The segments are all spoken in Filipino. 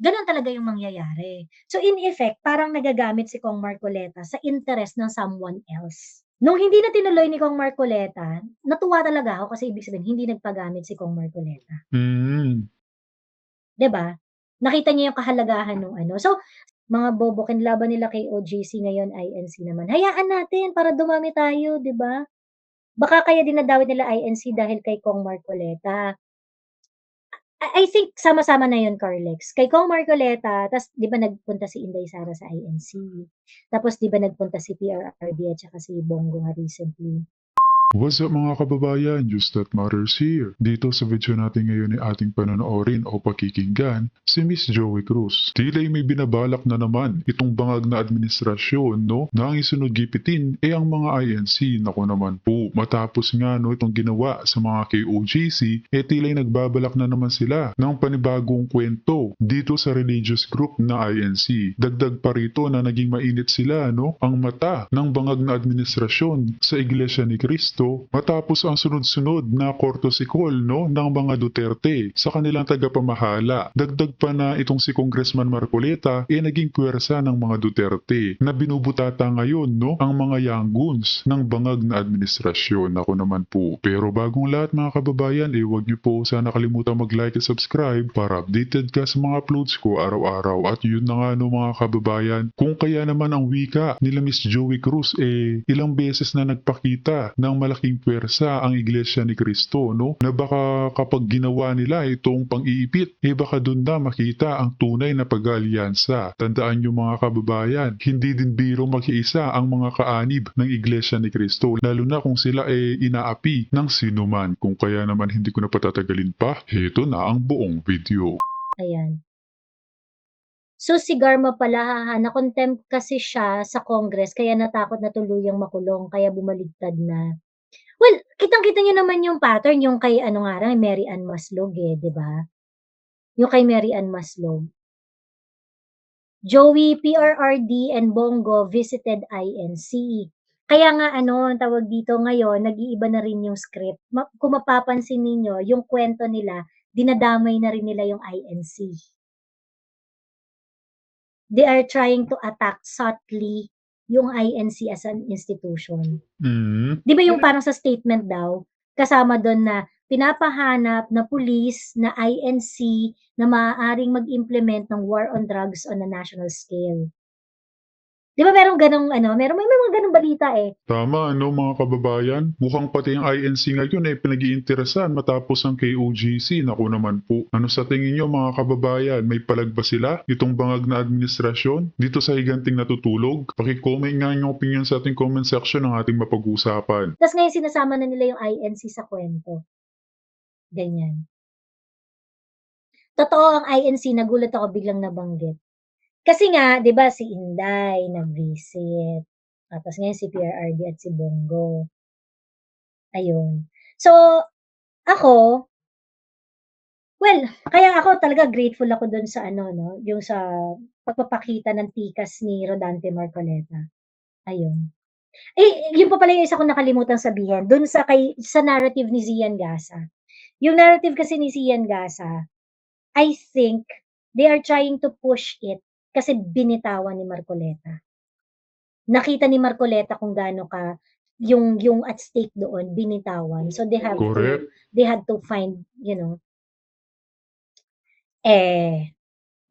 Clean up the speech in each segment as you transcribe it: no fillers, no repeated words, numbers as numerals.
Gano'n talaga yung mangyayari. So, in effect, parang nagagamit si Kong Marcoleta sa interest ng someone else. Nung hindi na tinuloy ni Kong Marcoleta, natuwa talaga ako kasi ibig sabihin hindi nagpagamit si Kong Marcoleta, Hmm. 'di ba? Nakita niya yung kahalagahan nung ano. So, mga bobo kinlaban nila kay OJC ngayon INC naman. Hayaan natin para dumami tayo, 'di ba? Baka kaya dinadawit nila INC dahil kay Kong Marcoleta. I think sama-sama na yun, Carlex. Kay Kong Marcoleta, ta's 'di ba nagpunta si Inday Sara sa INC. Tapos 'di ba nagpunta si PRRD at saka si Bongo nga recently. What's up mga kababayan? Just That Matters here. Dito sa video natin ngayon ay ating panonoorin o pakikinggan si Miss Joey Cruz. Tila'y may binabalak na naman itong bangag na administrasyon no na ang isunod gipitin ay ang mga INC. Nako naman po, matapos nga no itong ginawa sa mga KOJC, tila'y nagbabalak na naman sila ng panibagong kwento dito sa religious group na INC. Dagdag pa rito na naging mainit sila no ang mata ng bangag na administrasyon sa Iglesia ni Cristo matapos ang sunod-sunod na kortosikol no ng mga Duterte sa kanilang tagapamahala. Dagdag pa na itong si Congressman Marcoleta naging puwersa ng mga Duterte na binubutata ngayon no ang mga young goons ng bangag na administrasyon. Ako naman po. Pero bagong lahat mga kababayan, huwag niyo po sana kalimutan mag-like at subscribe para updated ka sa mga uploads ko araw-araw. At yun na nga no mga kababayan, kung kaya naman ang wika nila Miss Joey Cruz ilang beses na nagpakita ng malaking puwersa ang Iglesia ni Cristo, no? Na baka kapag ginawa nila itong pang-iipit, baka doon na makita ang tunay na pag-aalyansa. Tandaan niyo mga kababayan, hindi din biro mag-iisa ang mga kaanib ng Iglesia ni Cristo, lalo na kung sila inaapi ng sinuman. Kung kaya naman hindi ko na patatagalin pa, heto na ang buong video. Ayan. So, si Garma pala na-contempt kasi siya sa Congress kaya natakot na tuluyang makulong kaya bumaligtad na. Well, kitang-kita niyo naman yung pattern yung kay ano nga lang, Mary Ann Maslog, 'di ba? Yung kay Mary Ann Maslog. Joey, PRRD, and Bongo visited INC. Kaya nga ano, ang tawag dito ngayon, nag-iiba na rin yung script. Kung mapapansin ninyo, yung kwento nila, dinadamay na rin nila yung INC. They are trying to attack subtly yung INC as an institution. Mm. 'Di ba yung parang sa statement daw, kasama dun na pinapahanap na pulis na INC na maaaring mag-implement ng war on drugs on a national scale. 'Di ba merong ganong ano, may mga ganong balita, eh. Tama, ano mga kababayan? Mukhang pati ang INC ngayon pinag-iinteresan matapos ang KOGC. Naku naman po. Ano sa tingin nyo mga kababayan? May palag ba sila? Itong bangag na administrasyon? Dito sa higanting natutulog? Paki-comment nga yung opinion sa ating comment section ng ating mapag-uusapan. Tas ngayon sinasama na nila yung INC sa kwento, ganyan. Totoo ang INC, nagulat ako biglang nabanggit. Kasi nga 'di ba si Inday nag-visit, tapos ngayon si PRRD at si Bongo, ayun. So, ako, well, kaya ako talaga grateful ako dun sa ano 'no, yung sa pagpapakita ng tikas ni Rodante Marcoleta, ayun. Yun pa pala yung isa kong nakalimutan sabihin, dun sa narrative ni Zian Gasa. Yung narrative kasi ni Zian Gasa, I think they are trying to push it kasi binitawan ni Marcoleta. Nakita ni Marcoleta kung gaano ka yung at stake doon binitawan. So Correct. they had to find, you know,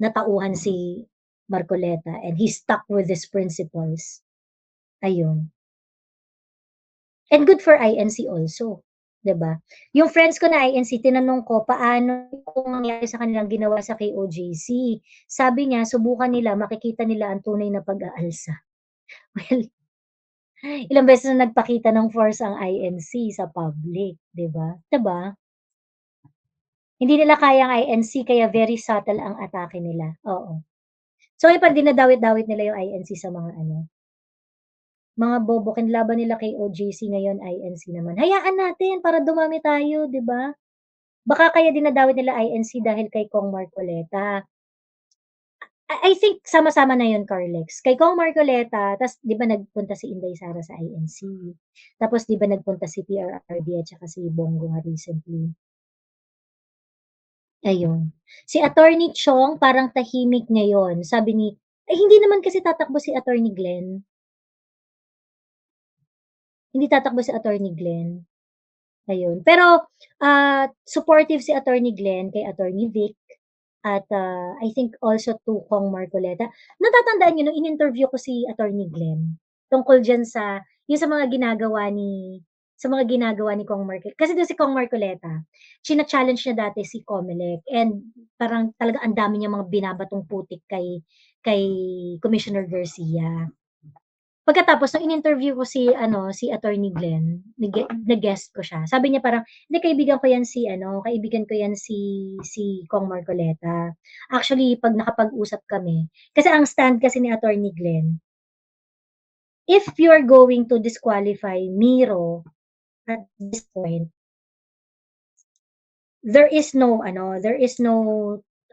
natauhan si Marcoleta and he stuck with his principles. Ayun. And good for INC also, 'di ba? Yung friends ko na INC tinanong ko paano kung nangyari sa kanilang ginawa sa KOJC. Sabi niya subukan nila makikita nila ang tunay na pag-aalsa. Well, ilang beses na nagpakita ng force ang INC sa public, 'di ba? 'Di ba? Hindi nila kaya ang INC kaya very subtle ang atake nila, oo. So, yun pa dinadawit-dawit nila yung INC sa mga ano, mga bobo kinlaban nila kay OJC ngayon INC naman. Hayaan natin para dumami tayo, 'di ba? Baka kaya dinadawit nila INC dahil kay Kong Marcoleta. I think sama-sama na yun, Carlex. Kay Kong Marcoleta, ta's 'di ba nagpunta si Inday Sara sa INC. Tapos 'di ba nagpunta si PRRD at saka si Bongo nga recently. Ayun. Si Attorney Chong parang tahimik ngayon, sabi ni hindi naman kasi tatakbo si Attorney Glenn. Hindi tatakbo si Attorney Glenn, ayun. Pero, supportive si Attorney Glenn kay Attorney Vic at, I think also to Kong Marcoleta. Natatandaan niyo nung in-interview ko si Attorney Glenn, tungkol diyan yung sa mga ginagawa ni Kong kasi dun si Kong Marcoleta, china-challenge niya dati si Comelec and parang talagang ang dami niyang mga binabatong putik kay Commissioner Garcia. Pagkatapos nung in-interview ko si Attorney Glenn, nag-guest ko siya. Sabi niya parang, "Hindi kaibigan ko yan si Kong Marcoleta. Actually 'pag nakapag-usap kami," kasi ang stand kasi ni Attorney Glenn, if you're going to disqualify Miro at this point, there is no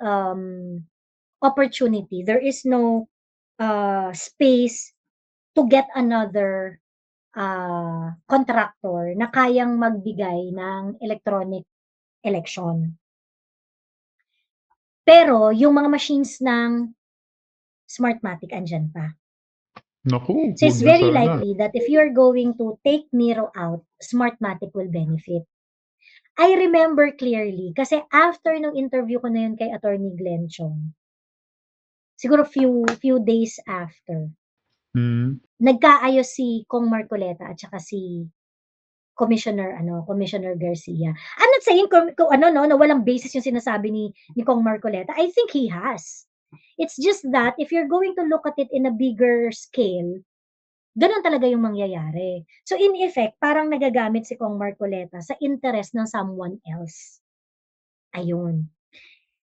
um, opportunity, there is no space to get another contractor na kayang magbigay ng electronic election. Pero yung mga machines ng Smartmatic andiyan pa. Naku, So wag it's na very sana. likely that if you're going to take Miro out, Smartmatic will benefit. I remember clearly kasi after nung interview ko na yun kay Attorney Glenn Chong, siguro few days after, Mm. nagkaayos si Kong Marcoleta at saka si Commissioner Garcia. I'm not saying kung ano 'no, na walang basis yung sinasabi ni Kong Marcoleta. I think he has. It's just that if you're going to look at it in a bigger scale, gano'n talaga yung mangyayari. So in effect, parang nagagamit si Kong Marcoleta sa interest ng someone else. Ayun.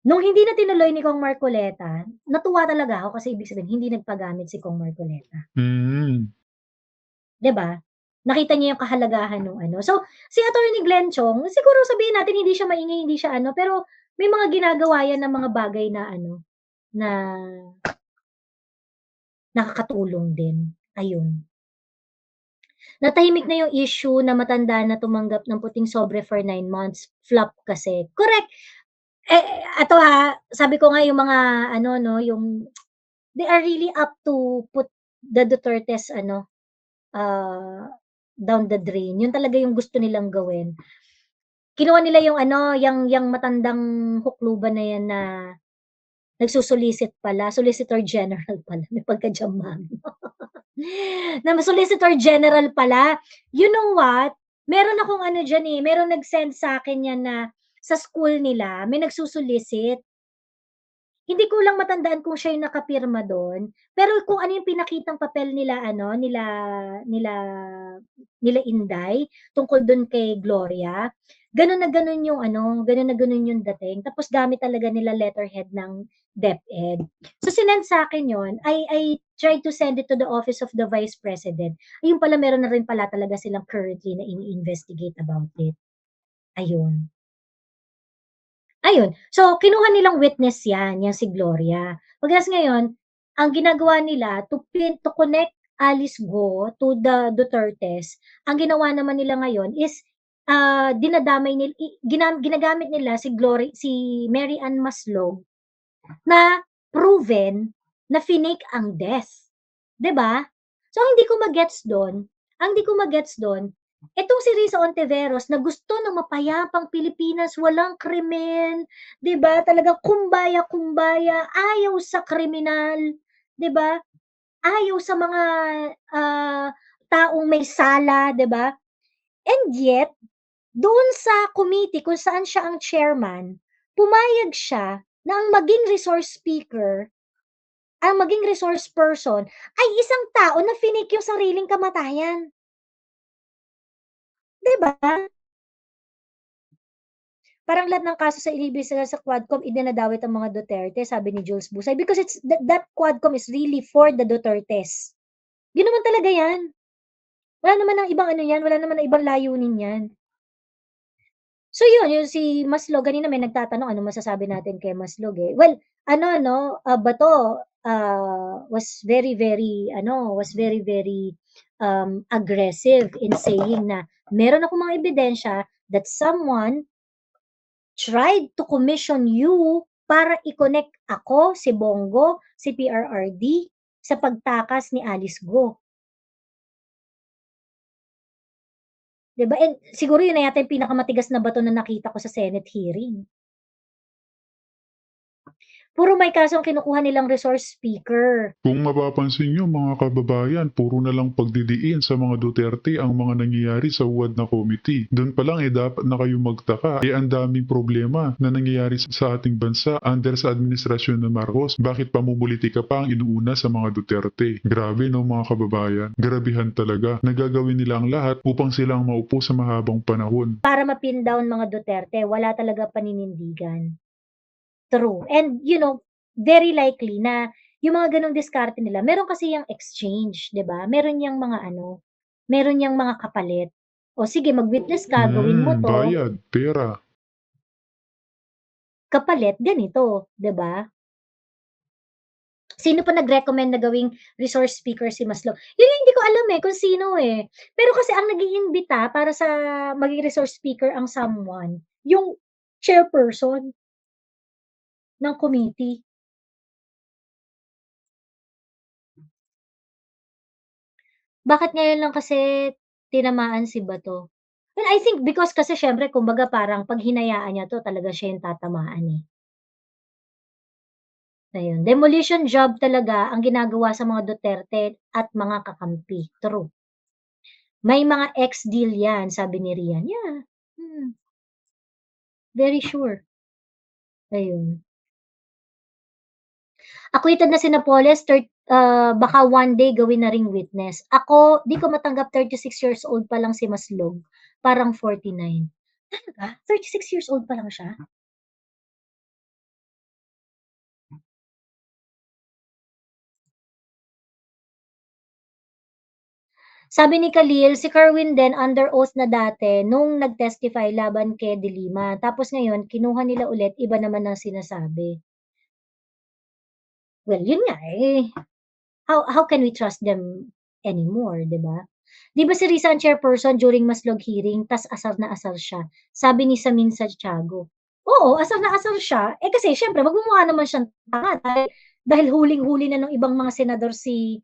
Nung hindi na tinuloy ni Kong Marcoleta, natuwa talaga ako kasi ibig sabihin hindi nagpagamit si Kong Marcoleta. Mm. 'Di ba? Nakita niya yung kahalagahan nung ano. So, si Attorney Glenn Chong, siguro sabihin natin hindi siya maingay, hindi siya ano, pero may mga ginagawa yan na mga bagay na ano, na nakakatulong din. Ayun. Natahimik na yung issue na matanda na tumanggap ng puting sobre for 9 months. Flop kasi. Correct. Eto sabi ko nga yung mga ano 'no, yung they are really up to put the Dutertes down the drain. Yun talaga yung gusto nilang gawin. Kinuha nila yung yang matandang hukluban na yan na nagso-solicit pala, Solicitor General pala, may pagka-Jammang. Na Solicitor General pala. You know what? Meron akong diyan, merong nag-send sa'kin yan na sa school nila may nagso-solicit. Hindi ko lang matandaan kung siya yung nakapirma dun, pero kung ano yung pinakitang papel nila nila nila Inday tungkol dun kay Gloria, ganun na ganun yung ganun na ganun yung dating. Tapos gamit talaga nila letterhead ng DepEd. So sinend sa'kin yun, I tried to send it to the office of the Vice President. Ayun pala meron na rin pala talaga silang currently na ini-investigate about it. Ayun. Ayun, so kinuha nilang witness 'yan, yang si Gloria. Pagkatapos ngayon, ang ginagawa nila to connect Alice Go to the Dutertes, ang ginawa naman nila ngayon is, dinadamay ginagamit nila si Mary Ann Maslog na proven na finake ang death, 'di ba? So ang hindi ko ma-gets do'n, itong si Risa Ontiveros na gusto ng mapayapang Pilipinas, walang krimen, 'di ba? Talagang kumbaya-kumbaya, ayaw sa kriminal, 'di ba? Ayaw sa mga, ah, taong may sala, 'di ba? And yet, doon sa committee kung saan siya ang chairman, pumayag siya na ang maging resource person ay isang tao na finake yung sariling kamatayan. 'Di ba? Parang lahat ng kaso sa iniimbestigahan sa Quadcom idinadawit ang mga Duterte, sabi ni Jules Busay, because that Quadcom is really for the Dutertes. Yun naman talaga yan. Wala naman ng ibang yan, wala naman ng ibang layunin yan. So yun, yung si Maslog kanina may nagtatanong ano masasabi natin kay Maslog, eh. Well, Bato, was very, very, aggressive in saying na meron akong mga ebidensya that someone tried to commission you para i-connect ako, si Bongo, si PRRD sa pagtakas ni Alice Go. 'Di ba? And siguro yun na yata yung pinakamatigas na bato na nakita ko sa Senate hearing. Puro may kasong kinukuha nilang resource speaker. Kung mapapansin nyo mga kababayan, puro na lang pagdidiin sa mga Duterte ang mga nangyayari sa UWAD na committee. Doon pa lang dapat na kayo magtaka. Ang daming problema na nangyayari sa ating bansa under sa administrasyon ng Marcos. Bakit pamumulitika pa ang inuuna sa mga Duterte? Grabe no mga kababayan. Grabihan talaga. Nagagawin nila ang lahat upang silang maupo sa mahabang panahon. Para ma-pin down mga Duterte, wala talaga paninindigan. True. And you know, very likely na yung mga ganong diskarte nila, meron kasi yung exchange, 'di ba? Meron yang mga ano, meron yang mga kapalit. O sige, mag-witness ka, gawin mo to, Bayad, pera. kapalit ganito, 'di ba? Sino pa nag-recommend na gawing resource speaker si Maslog? Yun yung hindi ko alam kung sino Pero kasi ang nag-iimbita para sa maging resource speaker ang someone, yung chairperson ng committee. Bakit ngayon lang kasi tinamaan si Bato? Well, I think because kasi siyempre kumbaga parang 'pag hinayaan niya 'to talaga siya yung tatamaan Ayun, demolition job talaga ang ginagawa sa mga Duterte at mga kakampi, true. May mga ex-deal 'yan, sabi ni Rian. Yeah, very sure. Ayun. Acquitted na si Napoles, baka one day gawin na ring witness. Ako, 'di ko matanggap 36 years old pa lang si Maslog, parang 49. Talaga? 36 years old pa lang siya? Sabi ni Khalil, si Kerwin din under oath na dati nung nag-testify laban kay De Lima. Tapos ngayon, kinuha nila ulit, iba naman ang sinasabi. Well, yun nga How can we trust them anymore, 'di ba? 'Di ba si Risa ang chairperson during Maslog hearing, tas asar na asar siya, sabi ni Samin Santiago. Oo, asar na asar siya, kasi siyempre magmumukha naman siyang tanga dahil huling-huli na ng ibang mga senador si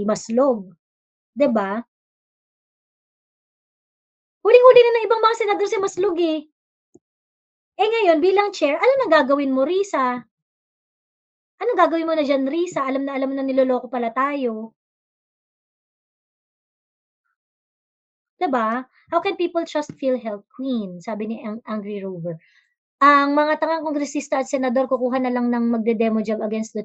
Maslog, 'di ba? Huling-huli na ng ibang mga senador si Maslog ngayon bilang chair, ano na gagawin mo, Risa? Anong gagawin mo na diyan, Risa? Alam na niloloko pala tayo. 'Di ba? How can people trust PhilHealth Queen? Sabi ni Angry Rover. Ang mga tangang kongresista at senador kukuha na lang ng magde-demo job against the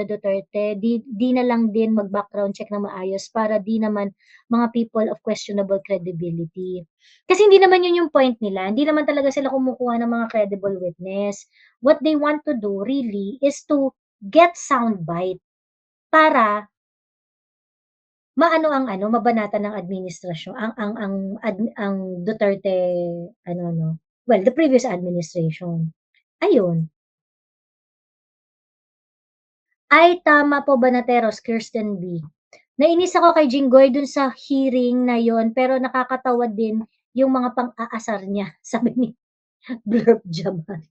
Duterte, di na lang din mag-background check ng maayos para di naman mga people of questionable credibility. Kasi hindi naman yun yung point nila, hindi naman talaga sila kumukuha ng mga credible witness. What they want to do really is to get soundbite para mabanatan ng administrasyon ang Duterte well, the previous administration. Ayun. Ay tama po Banateros, Kirsten B. Nainis ako kay Jinggoy dun sa hearing na yon pero nakakatawa din yung mga pang-aasar niya, sabi ni Blurp Jaman.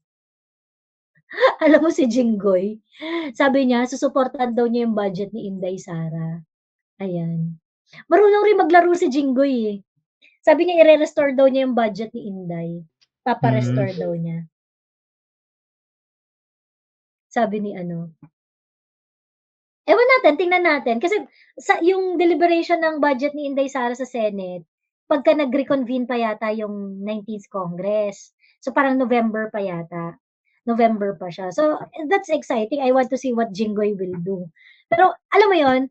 Alam mo si Jinggoy, sabi niya susuportahan daw niya yung budget ni Inday Sara. Ayan. Marunong rin maglaro si Jinggoy Sabi niya ire-restore daw niya yung budget ni Inday. Papa-restore daw niya. Sabi ni ewan natin, tingnan natin. Kasi yung deliberation ng budget ni Inday Sara sa Senate, pagka nag-reconvene pa yata yung 19th Congress. So parang November pa yata. November pa siya. So that's exciting. I want to see what Jinggoy will do. Pero alam mo yon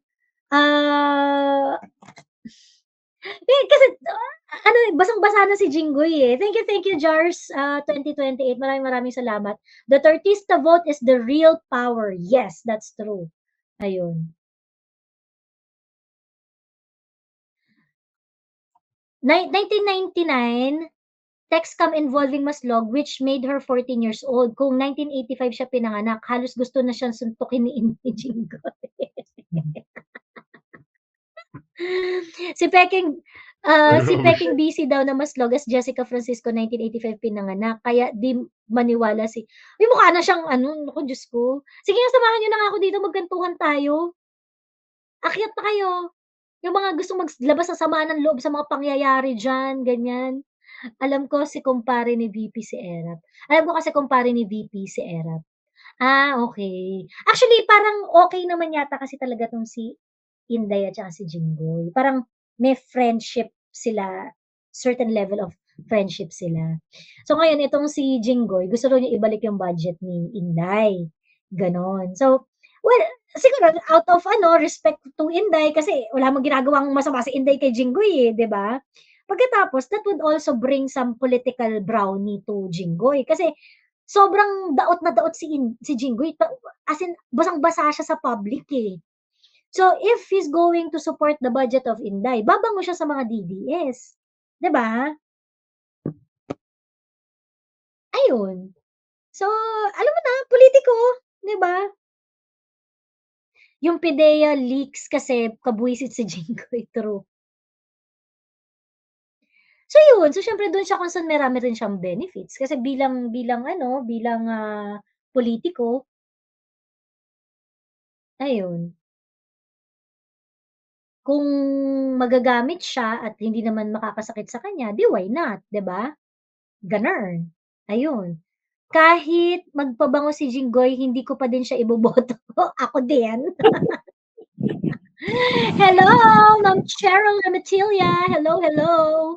kasi basang-basa na si Jinggoy Thank you Jars 2028. Maraming salamat. The Tortista vote is the real power. Yes, that's true. Ayun. 1999, text scam involving Maslog which made her 14 years old. Kung 1985 siya pinanganak, halos gusto na siyang suntukin ni Jinggoy. Si Peking Si Grabe. Peking BC daw na mas logas Jessica Francisco 1985 pinanganak kaya di maniwala si may mukha na siyang ano, naku Diyos ko. Sige nga samahan niyo na nga ako dito magkwentuhan tayo. Akyat na kayo. Yung mga gustong labas ng sama ng loob sa mga pangyayari diyan, ganyan. Alam ko si kumpare ni VP si Erap. Alam ko kasi kumpare ni VP si Erap. Okey. Actually parang okey naman yata kasi talaga 'tong si Inday at saka si Jinggoy. Parang may friendship sila, certain level of friendship sila. So ngayon itong si Jinggoy gusto raw niya ibalik yung budget ni Inday, gano'n. So, well, siguro out of ano, respect to Inday kasi wala namang ginagawang masama si Inday kay Jinggoy, eh, 'di ba? Pagkatapos that would also bring some political brownie to Jinggoy kasi sobrang daot na daot si Jinggoy as in basang-basa siya sa public, eh. So, if he's going to support the budget of Inday, babango siya sa mga DDS, 'di ba? Ayun. So, alam mo na pulitiko, 'di ba? Yung PIDEA leaks kasi kabwisit si Jinggoy, true. So yun, so siyempre dun siya kung saan marami rin siyang benefits kasi bilang ano, pulitiko, ayun. Kung magagamit siya at hindi naman makakasakit sa kanya, 'di why not, 'di ba? Gano'n, ayun. Kahit magpabango si Jinggoy hindi ko pa din siya iboboto, ako din. Hello, Ma'am Cheryl Remetilla, hello, hello.